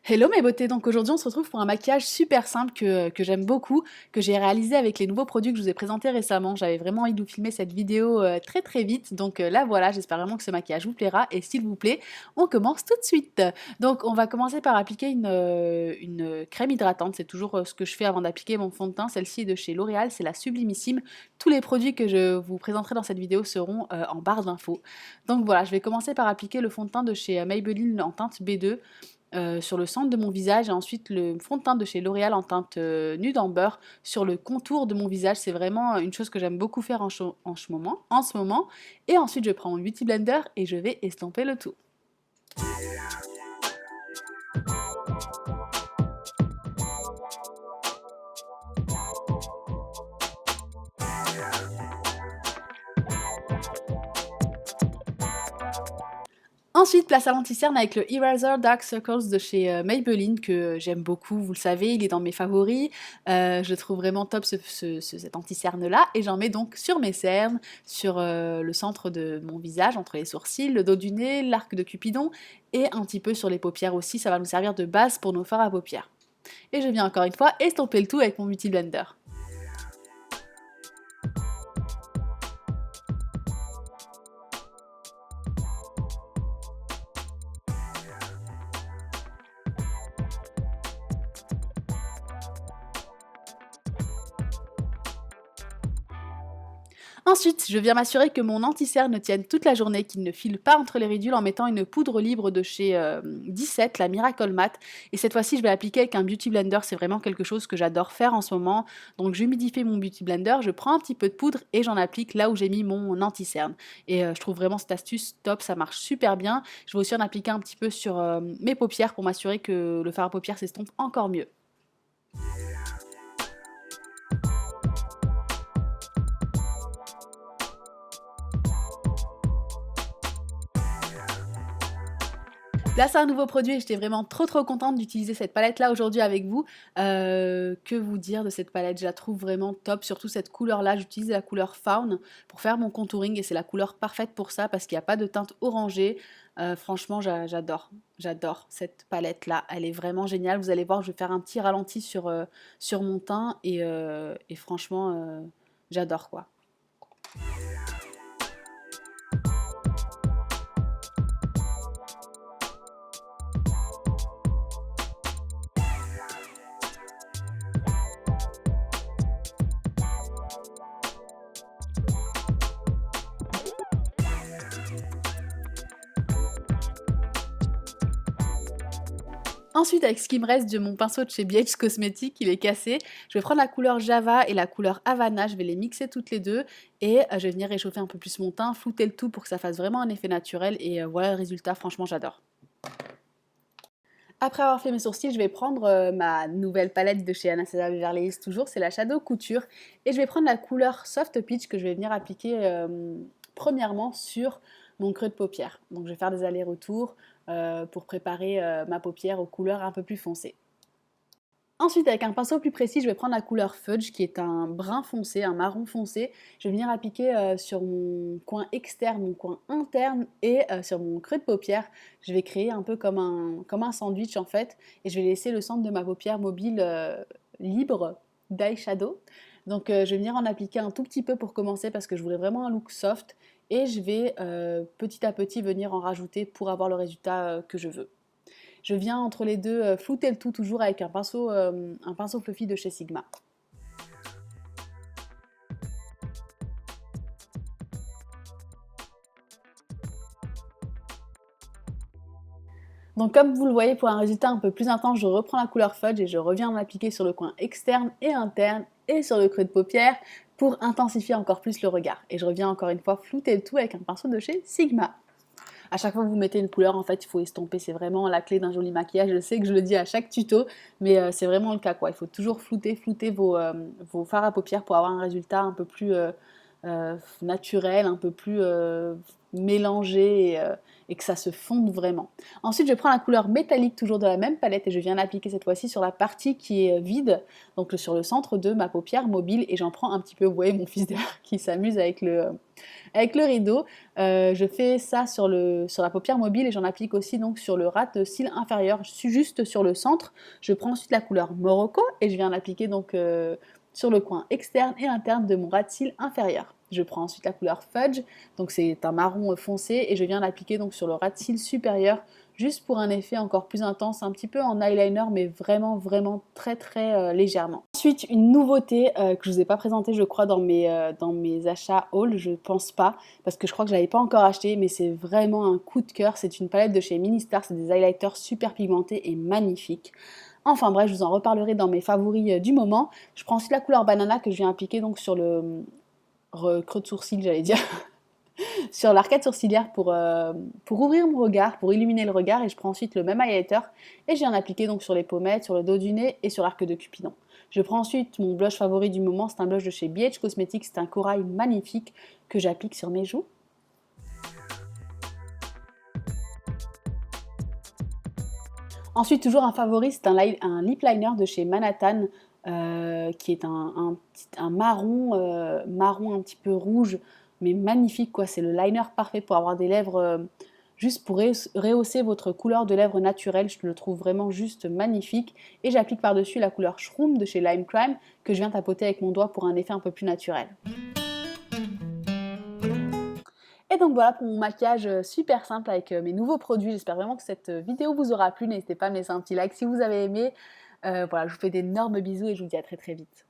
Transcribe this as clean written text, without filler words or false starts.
Hello mes beautés, donc aujourd'hui on se retrouve pour un maquillage super simple que j'aime beaucoup, que j'ai réalisé avec les nouveaux produits que je vous ai présentés récemment. J'avais vraiment envie de vous filmer cette vidéo très vite, donc là voilà, j'espère vraiment que ce maquillage vous plaira et s'il vous plaît, on commence tout de suite. Donc on va commencer par appliquer une crème hydratante, c'est toujours ce que je fais avant d'appliquer mon fond de teint. Celle-ci est de chez L'Oréal, c'est la Sublimissime. Tous les produits que je vous présenterai dans cette vidéo seront en barre d'infos. Donc voilà, je vais commencer par appliquer le fond de teint de chez Maybelline en teinte B2 sur le centre de mon visage et ensuite le fond de teint de chez L'Oréal en teinte nude amber sur le contour de mon visage. C'est vraiment une chose que j'aime beaucoup faire en ce moment. Et ensuite je prends mon Beauty Blender et je vais estomper le tout. Ensuite, place à l'anti-cerne avec le Eraser Dark Circles de chez Maybelline que j'aime beaucoup, vous le savez, il est dans mes favoris. Je trouve vraiment top cet anti-cerne là et j'en mets donc sur mes cernes, sur le centre de mon visage, entre les sourcils, le dos du nez, l'arc de Cupidon et un petit peu sur les paupières aussi, ça va nous servir de base pour nos fards à paupières. Et je viens encore une fois estomper le tout avec mon Beauty Blender. Ensuite, je viens m'assurer que mon anti-cerne tienne toute la journée, qu'il ne file pas entre les ridules en mettant une poudre libre de chez 17, la Miracle Matte. Et cette fois-ci, je vais l'appliquer avec un Beauty Blender, c'est vraiment quelque chose que j'adore faire en ce moment. Donc j'humidifie mon Beauty Blender, je prends un petit peu de poudre et j'en applique là où j'ai mis mon anti-cerne. Et je trouve vraiment cette astuce top, ça marche super bien. Je vais aussi en appliquer un petit peu sur mes paupières pour m'assurer que le fard à paupières s'estompe encore mieux. Là, c'est un nouveau produit et j'étais vraiment trop contente d'utiliser cette palette-là aujourd'hui avec vous. Que vous dire de cette palette? Je la trouve vraiment top, surtout cette couleur-là. J'utilise la couleur Fawn pour faire mon contouring et c'est la couleur parfaite pour ça parce qu'il n'y a pas de teinte orangée. Franchement, j'adore cette palette-là. Elle est vraiment géniale. Vous allez voir, je vais faire un petit ralenti sur mon teint et franchement, j'adore quoi. Ensuite, avec ce qui me reste de mon pinceau de chez BH Cosmetics, il est cassé. Je vais prendre la couleur Java et la couleur Havana, je vais les mixer toutes les deux et je vais venir réchauffer un peu plus mon teint, flouter le tout pour que ça fasse vraiment un effet naturel et voilà le résultat, franchement j'adore. Après avoir fait mes sourcils, je vais prendre ma nouvelle palette de chez Anastasia Beverly Hills toujours, c'est la Shadow Couture et je vais prendre la couleur Soft Peach que je vais venir appliquer premièrement sur mon creux de paupière. Donc je vais faire des allers-retours pour préparer ma paupière aux couleurs un peu plus foncées. Ensuite, avec un pinceau plus précis, je vais prendre la couleur Fudge, qui est un brun foncé, un marron foncé. Je vais venir appliquer sur mon coin externe, mon coin interne et sur mon creux de paupière. Je vais créer un peu comme un sandwich en fait. Et je vais laisser le centre de ma paupière mobile libre d'eyeshadow. Donc je vais venir en appliquer un tout petit peu pour commencer parce que je voulais vraiment un look soft. Et je vais petit à petit venir en rajouter pour avoir le résultat que je veux. Je viens entre les deux flouter le tout toujours avec un pinceau fluffy de chez Sigma. Donc comme vous le voyez, pour un résultat un peu plus intense, je reprends la couleur Fudge et je reviens m'appliquer sur le coin externe et interne et sur le creux de paupière pour intensifier encore plus le regard. Et je reviens encore une fois flouter le tout avec un pinceau de chez Sigma. À chaque fois que vous mettez une couleur, en fait, il faut estomper. C'est vraiment la clé d'un joli maquillage. Je sais que je le dis à chaque tuto, mais c'est vraiment le cas, quoi. Il faut toujours flouter vos fards à paupières pour avoir un résultat un peu plus naturel, un peu plus mélanger et que ça se fonde vraiment. Ensuite, je prends la couleur métallique, toujours de la même palette, et je viens l'appliquer cette fois-ci sur la partie qui est vide, donc sur le centre de ma paupière mobile, et j'en prends un petit peu, vous voyez mon fils derrière qui s'amuse avec le rideau. Je fais ça sur la paupière mobile et j'en applique aussi donc sur le ras de cils inférieur, juste sur le centre. Je prends ensuite la couleur Morocco et je viens l'appliquer donc sur le coin externe et interne de mon ras de cils inférieur. Je prends ensuite la couleur Fudge, donc c'est un marron foncé, et je viens l'appliquer donc sur le ras de cils supérieur, juste pour un effet encore plus intense, un petit peu en eyeliner, mais vraiment, vraiment très, très légèrement. Ensuite, une nouveauté que je ne vous ai pas présentée, je crois, dans mes achats haul, je pense pas, parce que je crois que je ne l'avais pas encore acheté, mais c'est vraiment un coup de cœur. C'est une palette de chez Ministar, c'est des highlighters super pigmentés et magnifiques. Enfin bref, je vous en reparlerai dans mes favoris du moment. Je prends ensuite la couleur banana que je viens appliquer donc sur le creux de sourcil, j'allais dire, sur l'arcade sourcilière pour ouvrir mon regard, pour illuminer le regard, et je prends ensuite le même highlighter et je viens l'appliquer donc sur les pommettes, sur le dos du nez et sur l'arc de Cupidon. Je prends ensuite mon blush favori du moment, c'est un blush de chez BH Cosmetics, c'est un corail magnifique que j'applique sur mes joues. Ensuite, toujours un favori, c'est un lip liner de chez Manhattan, qui est un marron un petit peu rouge, mais magnifique quoi. C'est le liner parfait pour avoir des lèvres, juste pour rehausser votre couleur de lèvres naturelle. Je le trouve vraiment juste magnifique. Et j'applique par-dessus la couleur Shroom de chez Lime Crime, que je viens tapoter avec mon doigt pour un effet un peu plus naturel. Et donc voilà pour mon maquillage super simple avec mes nouveaux produits. J'espère vraiment que cette vidéo vous aura plu. N'hésitez pas à me laisser un petit like si vous avez aimé. Voilà, je vous fais d'énormes bisous et je vous dis à très très vite.